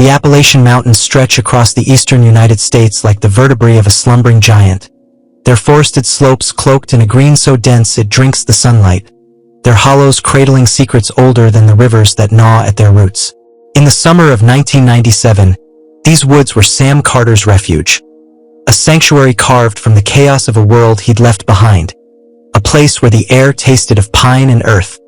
The Appalachian Mountains stretch across the eastern United States like the vertebrae of a slumbering giant. Their forested slopes cloaked in a green so dense it drinks the sunlight, their hollows cradling secrets older than the rivers that gnaw at their roots. In the summer of 1997, these woods were Sam Carter's refuge, a sanctuary carved from the chaos of a world he'd left behind, a place where the air tasted of pine and earth,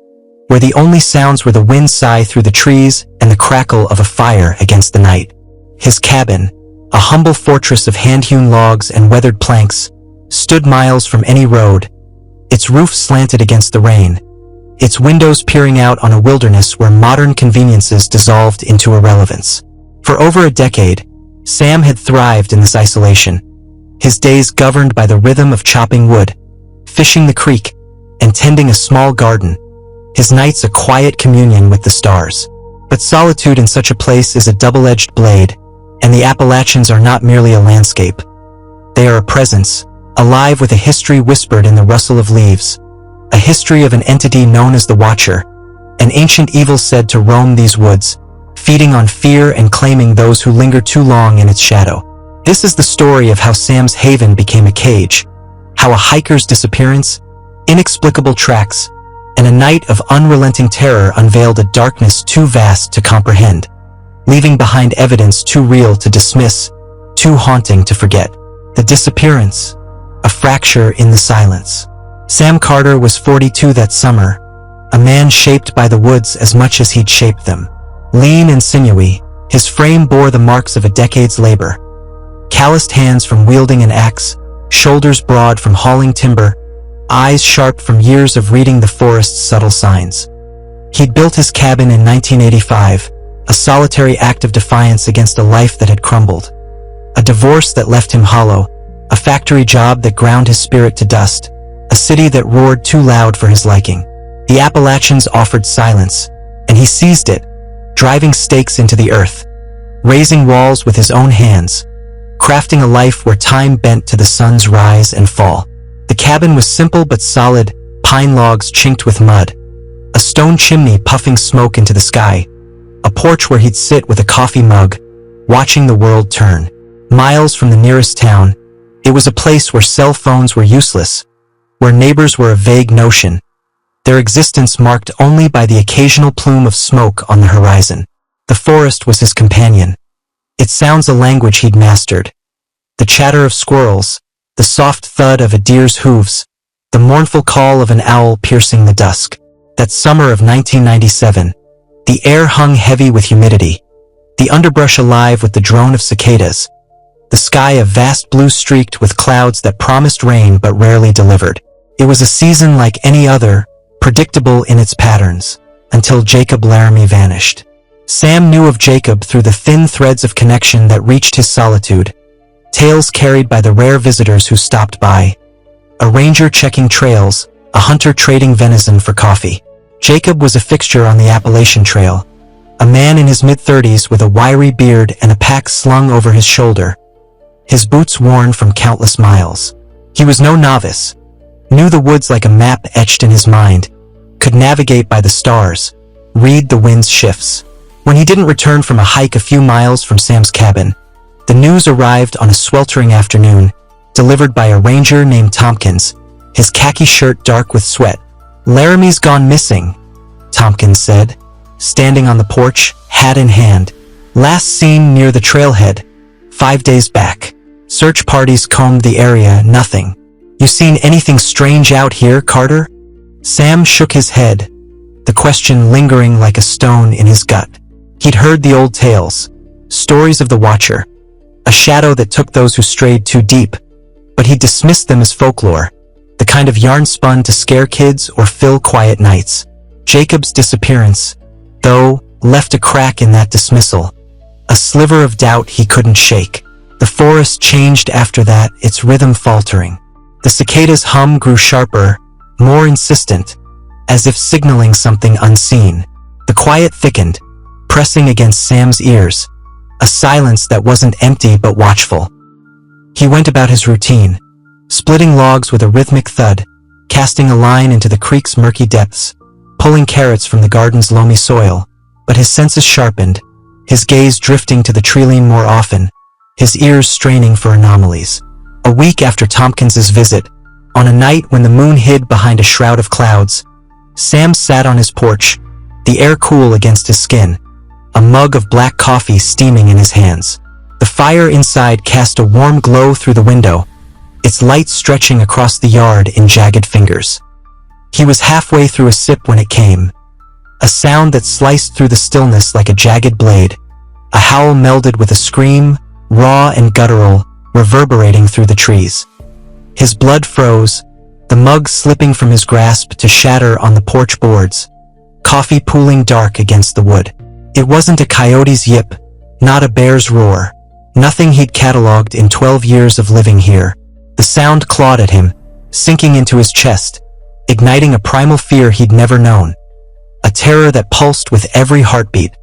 where the only sounds were the wind sigh through the trees and the crackle of a fire against the night. His cabin, a humble fortress of hand-hewn logs and weathered planks, stood miles from any road, its roof slanted against the rain, its windows peering out on a wilderness where modern conveniences dissolved into irrelevance. For over a decade, Sam had thrived in this isolation, his days governed by the rhythm of chopping wood, fishing the creek, and tending a small garden, his nights a quiet communion with the stars. But solitude in such a place is a double-edged blade, and the Appalachians are not merely a landscape. They are a presence, alive with a history whispered in the rustle of leaves, a history of an entity known as the Watcher, an ancient evil said to roam these woods, feeding on fear and claiming those who linger too long in its shadow. This is the story of how Sam's haven became a cage, how a hiker's disappearance, inexplicable tracks, and a night of unrelenting terror unveiled a darkness too vast to comprehend, leaving behind evidence too real to dismiss, too haunting to forget. The disappearance, a fracture in the silence. Sam Carter was 42 that summer, a man shaped by the woods as much as he'd shaped them. Lean and sinewy, his frame bore the marks of a decade's labor. Calloused hands from wielding an axe, shoulders broad from hauling timber, eyes sharp from years of reading the forest's subtle signs. He'd built his cabin in 1985, a solitary act of defiance against a life that had crumbled. A divorce that left him hollow, a factory job that ground his spirit to dust, a city that roared too loud for his liking. The Appalachians offered silence, and he seized it, driving stakes into the earth, raising walls with his own hands, crafting a life where time bent to the sun's rise and fall. The cabin was simple but solid, pine logs chinked with mud, a stone chimney puffing smoke into the sky, a porch where he'd sit with a coffee mug, watching the world turn. Miles from the nearest town, it was a place where cell phones were useless, where neighbors were a vague notion, their existence marked only by the occasional plume of smoke on the horizon. The forest was his companion. Its sounds a language he'd mastered. The chatter of squirrels, the soft thud of a deer's hooves, the mournful call of an owl piercing the dusk. That summer of 1997, the air hung heavy with humidity, the underbrush alive with the drone of cicadas, the sky a vast blue streaked with clouds that promised rain but rarely delivered. It was a season like any other, predictable in its patterns, until Jacob Laramie vanished. Sam knew of Jacob through the thin threads of connection that reached his solitude, tales carried by the rare visitors who stopped by, a ranger checking trails, a hunter trading venison for coffee. Jacob was a fixture on the Appalachian Trail, a man in his mid-30s with a wiry beard and a pack slung over his shoulder, his boots worn from countless miles. He was no novice, knew the woods like a map etched in his mind, could navigate by the stars, read the wind's shifts. When he didn't return from a hike a few miles from Sam's cabin, the news arrived on a sweltering afternoon, delivered by a ranger named Tompkins, his khaki shirt dark with sweat. "Laramie's gone missing," Tompkins said, standing on the porch, hat in hand. "Last seen near the trailhead, 5 days back. Search parties combed the area, nothing. You seen anything strange out here, Carter?" Sam shook his head, the question lingering like a stone in his gut. He'd heard the old tales, stories of the Watcher, a shadow that took those who strayed too deep, but he dismissed them as folklore, the kind of yarn spun to scare kids or fill quiet nights. Jacob's disappearance, though, left a crack in that dismissal, a sliver of doubt he couldn't shake. The forest changed after that, its rhythm faltering. The cicada's hum grew sharper, more insistent, as if signaling something unseen. The quiet thickened, pressing against Sam's ears, a silence that wasn't empty but watchful. He went about his routine, splitting logs with a rhythmic thud, casting a line into the creek's murky depths, pulling carrots from the garden's loamy soil, but his senses sharpened, his gaze drifting to the treeline more often, his ears straining for anomalies. A week after Tompkins's visit, on a night when the moon hid behind a shroud of clouds, Sam sat on his porch, the air cool against his skin, a mug of black coffee steaming in his hands. The fire inside cast a warm glow through the window, its light stretching across the yard in jagged fingers. He was halfway through a sip when it came, a sound that sliced through the stillness like a jagged blade, a howl melded with a scream, raw and guttural, reverberating through the trees. His blood froze, the mug slipping from his grasp to shatter on the porch boards, coffee pooling dark against the wood. It wasn't a coyote's yip, not a bear's roar, nothing he'd cataloged in 12 years of living here. The sound clawed at him, sinking into his chest, igniting a primal fear he'd never known, a terror that pulsed with every heartbeat,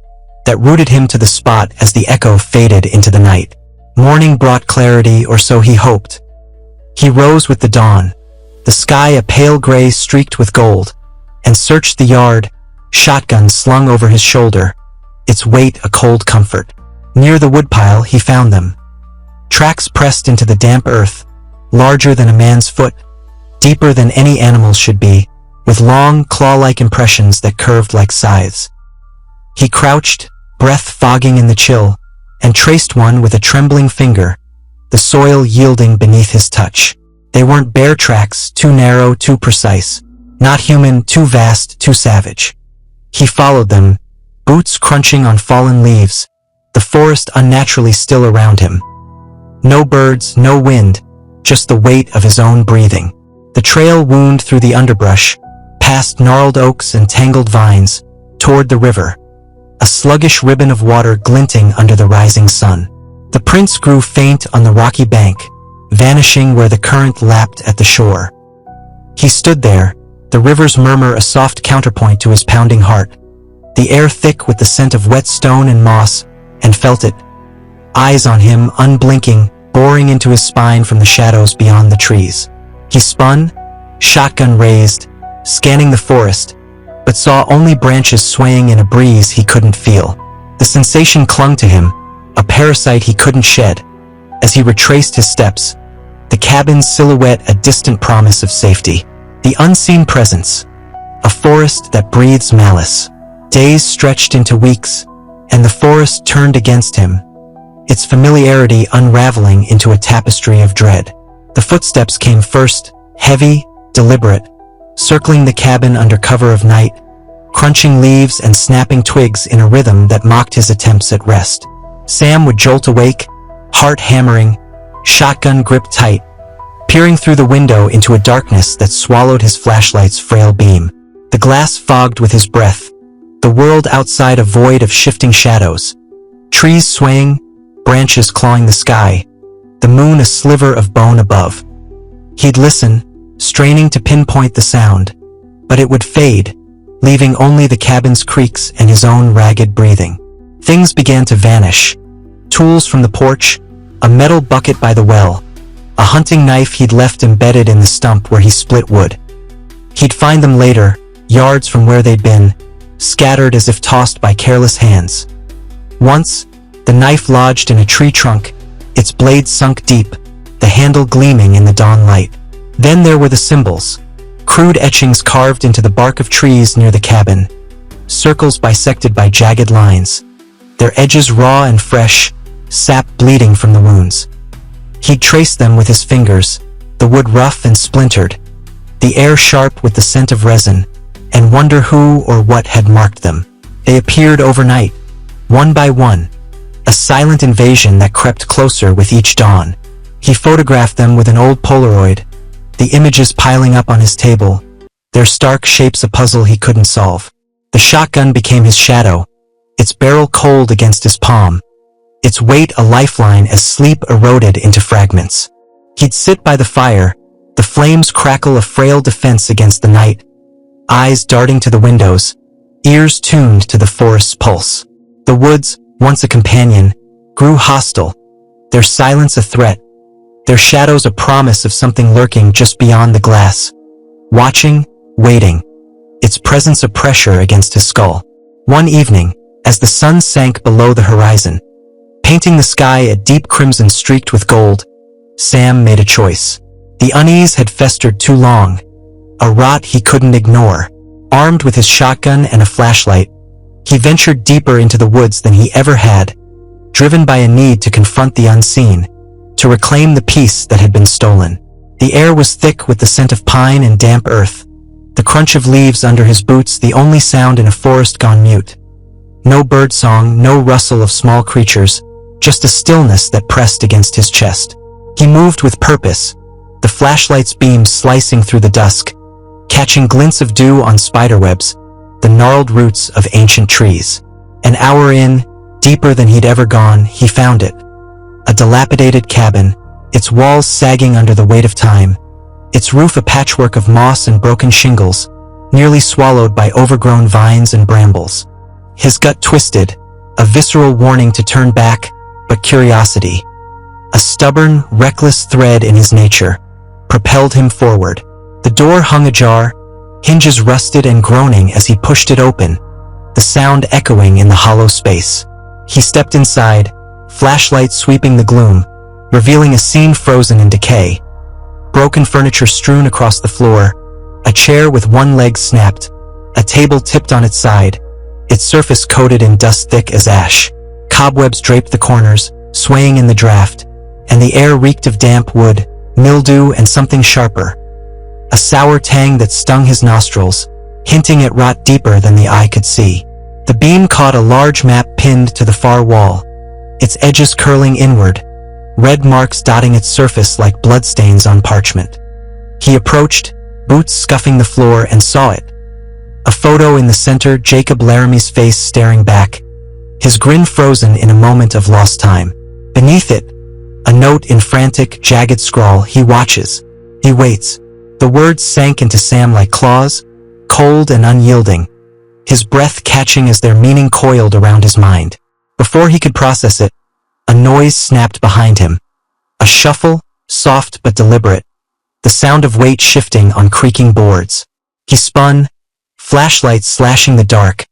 that rooted him to the spot as the echo faded into the night. Morning brought clarity, or so he hoped. He rose with the dawn, the sky a pale gray streaked with gold, and searched the yard, shotgun slung over his shoulder, its weight a cold comfort. Near the woodpile he found them. Tracks pressed into the damp earth, larger than a man's foot, deeper than any animal's should be, with long, claw-like impressions that curved like scythes. He crouched, breath fogging in the chill, and traced one with a trembling finger, the soil yielding beneath his touch. They weren't bear tracks, too narrow, too precise, not human, too vast, too savage. He followed them, boots crunching on fallen leaves, the forest unnaturally still around him. No birds, no wind, just the weight of his own breathing. The trail wound through the underbrush, past gnarled oaks and tangled vines, toward the river, a sluggish ribbon of water glinting under the rising sun. The prints grew faint on the rocky bank, vanishing where the current lapped at the shore. He stood there, the river's murmur a soft counterpoint to his pounding heart, the air thick with the scent of wet stone and moss, and felt it. Eyes on him, unblinking, boring into his spine from the shadows beyond the trees. He spun, shotgun raised, scanning the forest, but saw only branches swaying in a breeze he couldn't feel. The sensation clung to him, a parasite he couldn't shed. As he retraced his steps, the cabin's silhouette a distant promise of safety. The unseen presence, a forest that breathes malice. Days stretched into weeks, and the forest turned against him, its familiarity unraveling into a tapestry of dread. The footsteps came first, heavy, deliberate, circling the cabin under cover of night, crunching leaves and snapping twigs in a rhythm that mocked his attempts at rest. Sam would jolt awake, heart hammering, shotgun gripped tight, peering through the window into a darkness that swallowed his flashlight's frail beam. The glass fogged with his breath, the world outside a void of shifting shadows, trees swaying, branches clawing the sky, the moon a sliver of bone above. He'd listen, straining to pinpoint the sound, but it would fade, leaving only the cabin's creaks and his own ragged breathing. Things began to vanish. Tools from the porch, a metal bucket by the well, a hunting knife he'd left embedded in the stump where he split wood. He'd find them later, yards from where they'd been, scattered as if tossed by careless hands. Once, the knife lodged in a tree trunk, its blade sunk deep, the handle gleaming in the dawn light. Then there were the symbols, crude etchings carved into the bark of trees near the cabin, circles bisected by jagged lines, their edges raw and fresh, sap bleeding from the wounds. He'd trace them with his fingers, the wood rough and splintered, the air sharp with the scent of resin, and wonder who or what had marked them. They appeared overnight, one by one, a silent invasion that crept closer with each dawn. He photographed them with an old Polaroid, the images piling up on his table, their stark shapes a puzzle he couldn't solve. The shotgun became his shadow, its barrel cold against his palm, its weight a lifeline as sleep eroded into fragments. He'd sit by the fire, the flames crackle a frail defense against the night, eyes darting to the windows, ears tuned to the forest's pulse. The woods, once a companion, grew hostile, their silence a threat, their shadows a promise of something lurking just beyond the glass, watching, waiting, its presence a pressure against his skull. One evening, As the sun sank below the horizon, painting the sky a deep crimson streaked with gold, Sam made a choice. The unease had festered too long, a rot he couldn't ignore. Armed with his shotgun and a flashlight, he ventured deeper into the woods than he ever had, driven by a need to confront the unseen, to reclaim the peace that had been stolen. The air was thick with the scent of pine and damp earth, the crunch of leaves under his boots the only sound in a forest gone mute. No birdsong, no rustle of small creatures, just a stillness that pressed against his chest. He moved with purpose, the flashlight's beams slicing through the dusk, catching glints of dew on spiderwebs, the gnarled roots of ancient trees. An hour in, deeper than he'd ever gone, he found it. A dilapidated cabin, its walls sagging under the weight of time, its roof a patchwork of moss and broken shingles, nearly swallowed by overgrown vines and brambles. His gut twisted, a visceral warning to turn back, but curiosity, a stubborn, reckless thread in his nature, propelled him forward. The door hung ajar, hinges rusted and groaning as he pushed it open, the sound echoing in the hollow space. He stepped inside, flashlight sweeping the gloom, revealing a scene frozen in decay. Broken furniture strewn across the floor, a chair with one leg snapped, a table tipped on its side, its surface coated in dust thick as ash. Cobwebs draped the corners, swaying in the draft, and the air reeked of damp wood, mildew and something sharper. A sour tang that stung his nostrils, hinting at rot deeper than the eye could see. The beam caught a large map pinned to the far wall, its edges curling inward, red marks dotting its surface like bloodstains on parchment. He approached, boots scuffing the floor, and saw it. A photo in the center, Jacob Laramie's face staring back, his grin frozen in a moment of lost time. Beneath it, a note in frantic, jagged scrawl. He watches. He waits. The words sank into Sam like claws, cold and unyielding, his breath catching as their meaning coiled around his mind. Before he could process it, a noise snapped behind him. A shuffle, soft but deliberate, the sound of weight shifting on creaking boards. He spun, flashlight slashing the dark,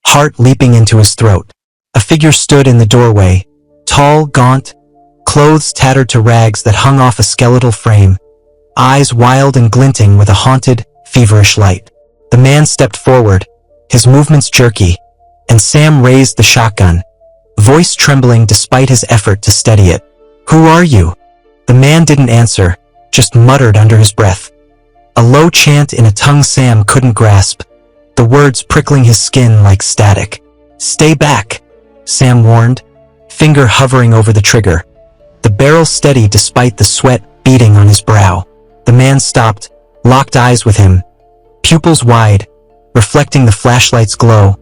heart leaping into his throat. A figure stood in the doorway, tall, gaunt, clothes tattered to rags that hung off a skeletal frame, eyes wild and glinting with a haunted, feverish light. The man stepped forward, his movements jerky, and Sam raised the shotgun, voice trembling despite his effort to steady it. "Who are you?" The man didn't answer, just muttered under his breath. A low chant in a tongue Sam couldn't grasp, the words prickling his skin like static. "Stay back," Sam warned, finger hovering over the trigger, the barrel steady despite the sweat beading on his brow. The man stopped, locked eyes with him, pupils wide, reflecting the flashlight's glow,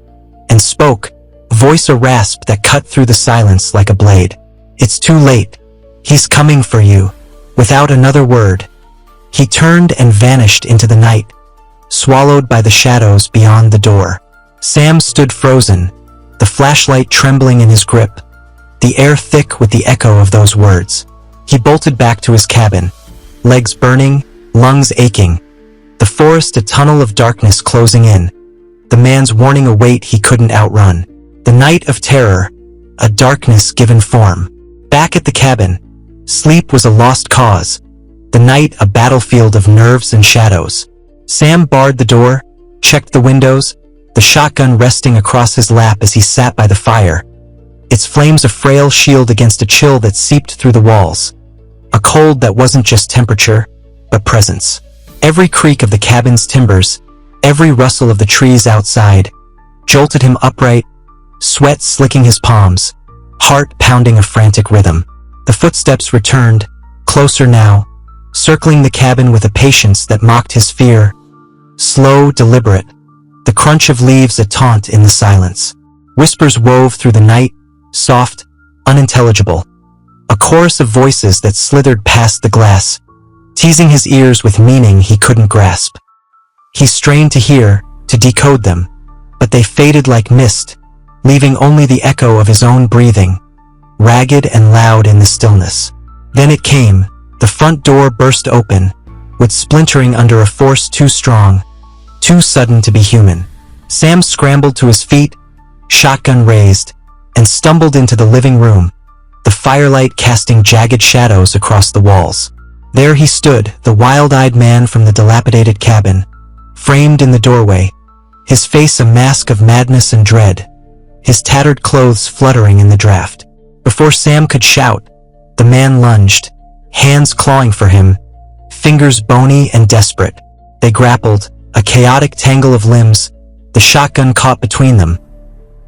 and spoke, voice a rasp that cut through the silence like a blade. "It's too late. He's coming for you." Without another word, he turned and vanished into the night, swallowed by the shadows beyond the door. Sam stood frozen, the flashlight trembling in his grip, the air thick with the echo of those words. He bolted back to his cabin, legs burning, lungs aching, the forest a tunnel of darkness closing in, the man's warning a weight he couldn't outrun. The night of terror, a darkness given form. Back at the cabin, sleep was a lost cause, the night a battlefield of nerves and shadows. Sam barred the door, checked the windows, the shotgun resting across his lap as he sat by the fire, its flames a frail shield against a chill that seeped through the walls, a cold that wasn't just temperature, but presence. Every creak of the cabin's timbers, every rustle of the trees outside, jolted him upright, sweat slicking his palms, heart pounding a frantic rhythm. The footsteps returned, closer now, circling the cabin with a patience that mocked his fear, slow, deliberate, the crunch of leaves a taunt in the silence. Whispers wove through the night, soft, unintelligible, a chorus of voices that slithered past the glass, teasing his ears with meaning he couldn't grasp. He strained to hear, to decode them, but they faded like mist, leaving only the echo of his own breathing, ragged and loud in the stillness. Then it came, the front door burst open, with splintering under a force too strong, too sudden to be human. Sam scrambled to his feet, shotgun raised, and stumbled into the living room, the firelight casting jagged shadows across the walls. There he stood, the wild-eyed man from the dilapidated cabin, framed in the doorway, his face a mask of madness and dread, his tattered clothes fluttering in the draft. Before Sam could shout, the man lunged, hands clawing for him, fingers bony and desperate. They grappled, a chaotic tangle of limbs, the shotgun caught between them.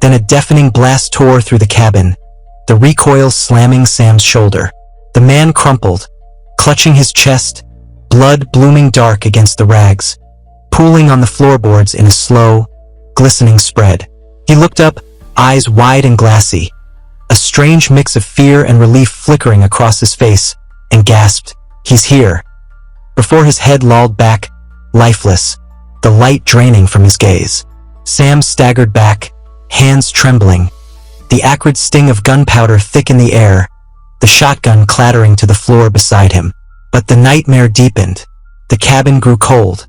Then a deafening blast tore through the cabin, the recoil slamming Sam's shoulder. The man crumpled, clutching his chest, blood blooming dark against the rags, pooling on the floorboards in a slow, glistening spread. He looked up, eyes wide and glassy, a strange mix of fear and relief flickering across his face, and gasped, "He's here." Before his head lolled back, lifeless, the light draining from his gaze. Sam staggered back, hands trembling, the acrid sting of gunpowder thick in the air, the shotgun clattering to the floor beside him. But the nightmare deepened. The cabin grew cold,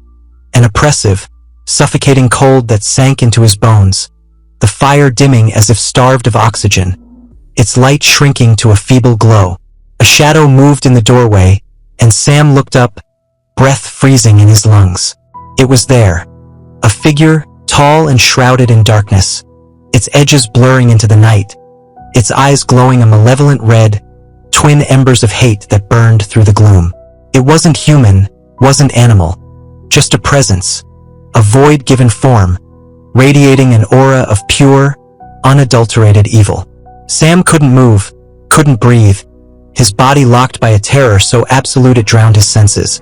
an oppressive, suffocating cold that sank into his bones, the fire dimming as if starved of oxygen, its light shrinking to a feeble glow. A shadow moved in the doorway, and Sam looked up, breath freezing in his lungs. It was there, a figure, tall and shrouded in darkness, its edges blurring into the night, its eyes glowing a malevolent red, twin embers of hate that burned through the gloom. It wasn't human, wasn't animal, just a presence, a void-given form, radiating an aura of pure, unadulterated evil. Sam couldn't move, couldn't breathe, his body locked by a terror so absolute it drowned his senses,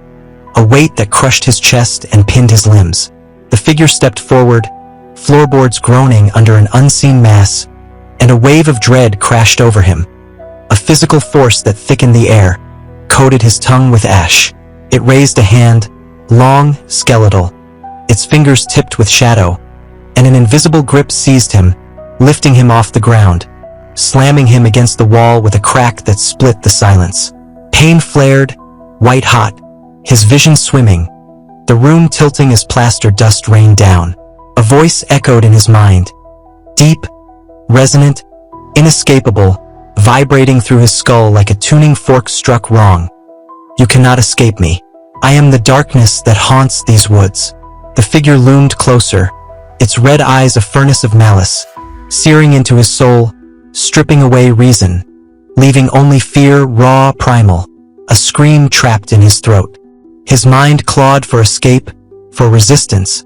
a weight that crushed his chest and pinned his limbs. The figure stepped forward, floorboards groaning under an unseen mass, and a wave of dread crashed over him, a physical force that thickened the air, coated his tongue with ash. It raised a hand, long, skeletal, its fingers tipped with shadow, and an invisible grip seized him, lifting him off the ground, slamming him against the wall with a crack that split the silence. Pain flared, white-hot, his vision swimming, the room tilting as plaster dust rained down. A voice echoed in his mind, deep, resonant, inescapable, vibrating through his skull like a tuning fork struck wrong. "You cannot escape me. I am the darkness that haunts these woods." The figure loomed closer, its red eyes a furnace of malice, searing into his soul, stripping away reason, leaving only fear raw primal, a scream trapped in his throat. His mind clawed for escape, for resistance,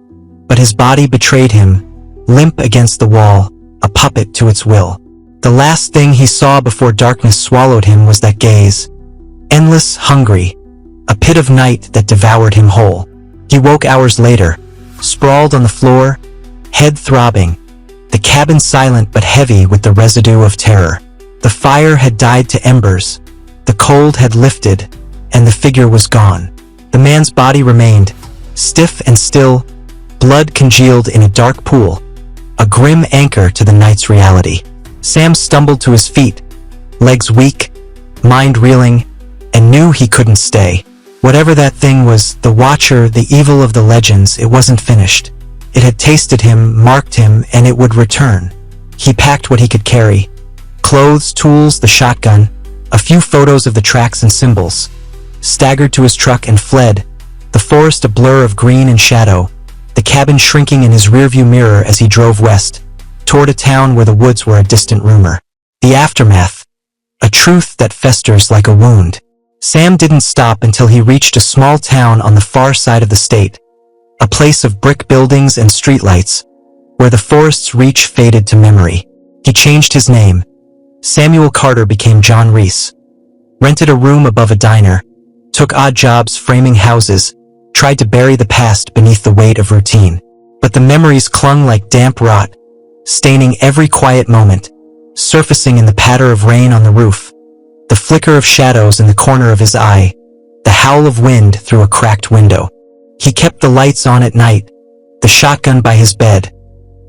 but his body betrayed him, limp against the wall, a puppet to its will. The last thing he saw before darkness swallowed him was that gaze, endless, hungry, a pit of night that devoured him whole. He woke hours later, sprawled on the floor, head throbbing, the cabin silent but heavy with the residue of terror. The fire had died to embers, the cold had lifted, and the figure was gone. The man's body remained, stiff and still, blood congealed in a dark pool, a grim anchor to the night's reality. Sam stumbled to his feet, legs weak, mind reeling, and knew he couldn't stay. Whatever that thing was, the Watcher, the evil of the legends, it wasn't finished. It had tasted him, marked him, and it would return. He packed what he could carry, clothes, tools, the shotgun, a few photos of the tracks and symbols, staggered to his truck and fled, the forest a blur of green and shadow, the cabin shrinking in his rearview mirror as he drove west, toward a town where the woods were a distant rumor. The aftermath, a truth that festers like a wound. Sam didn't stop until he reached a small town on the far side of the state, a place of brick buildings and streetlights, where the forest's reach faded to memory. He changed his name. Samuel Carter became John Reese, rented a room above a diner, took odd jobs framing houses, tried to bury the past beneath the weight of routine. But the memories clung like damp rot, staining every quiet moment, surfacing in the patter of rain on the roof, the flicker of shadows in the corner of his eye, the howl of wind through a cracked window. He kept the lights on at night, the shotgun by his bed,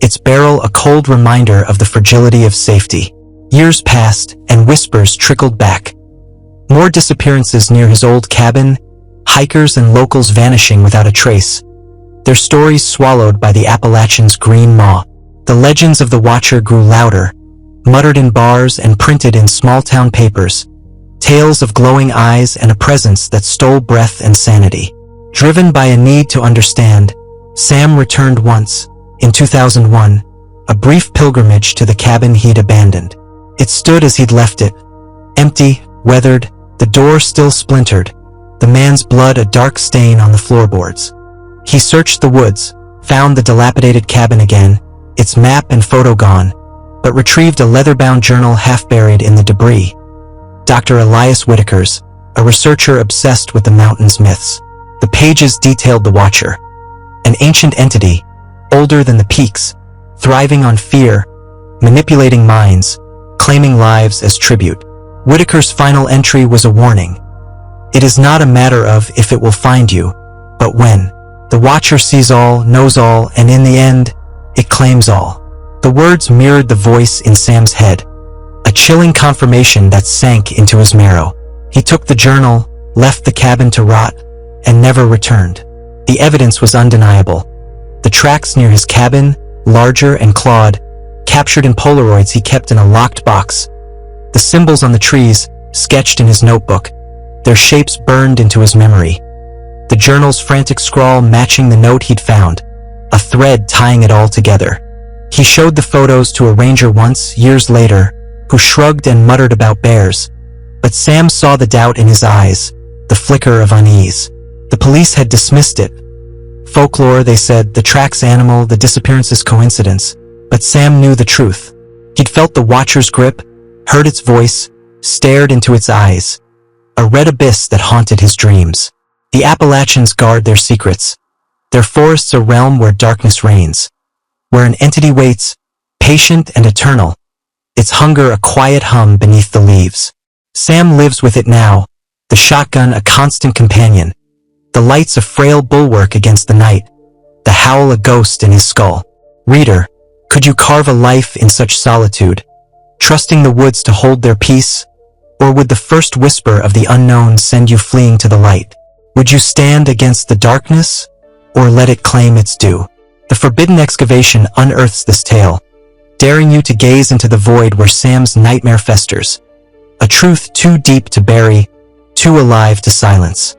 its barrel a cold reminder of the fragility of safety. Years passed, and whispers trickled back. More disappearances near his old cabin, hikers and locals vanishing without a trace, their stories swallowed by the Appalachian's green maw. The legends of the Watcher grew louder, muttered in bars and printed in small-town papers, tales of glowing eyes and a presence that stole breath and sanity. Driven by a need to understand, Sam returned once, in 2001, a brief pilgrimage to the cabin he'd abandoned. It stood as he'd left it, empty, weathered, the door still splintered, the man's blood a dark stain on the floorboards. He searched the woods, found the dilapidated cabin again, its map and photo gone, but retrieved a leather-bound journal half buried in the debris. Dr. Elias Whitaker's, a researcher obsessed with the mountain's myths. The pages detailed the Watcher, an ancient entity, older than the peaks, thriving on fear, manipulating minds, claiming lives as tribute. Whitaker's final entry was a warning. It is not a matter of if it will find you, but when. The Watcher sees all, knows all, and in the end, it claims all. The words mirrored the voice in Sam's head, a chilling confirmation that sank into his marrow. He took the journal, left the cabin to rot, and never returned. The evidence was undeniable. The tracks near his cabin, larger and clawed, captured in Polaroids he kept in a locked box. The symbols on the trees, sketched in his notebook, their shapes burned into his memory. The journal's frantic scrawl matching the note he'd found, a thread tying it all together. He showed the photos to a ranger once, years later, who shrugged and muttered about bears. But Sam saw the doubt in his eyes, the flicker of unease. The police had dismissed it. Folklore, they said, the track's animal, the disappearance's coincidence. But Sam knew the truth. He'd felt the Watcher's grip, heard its voice, stared into its eyes. A red abyss that haunted his dreams. The Appalachians guard their secrets. Their forests a realm where darkness reigns. Where an entity waits, patient and eternal. Its hunger a quiet hum beneath the leaves. Sam lives with it now, the shotgun a constant companion. The lights a frail bulwark against the night. The howl a ghost in his skull. Reader, could you carve a life in such solitude, trusting the woods to hold their peace? Or would the first whisper of the unknown send you fleeing to the light? Would you stand against the darkness, or let it claim its due? The forbidden excavation unearths this tale, daring you to gaze into the void where Sam's nightmare festers. A truth too deep to bury, too alive to silence.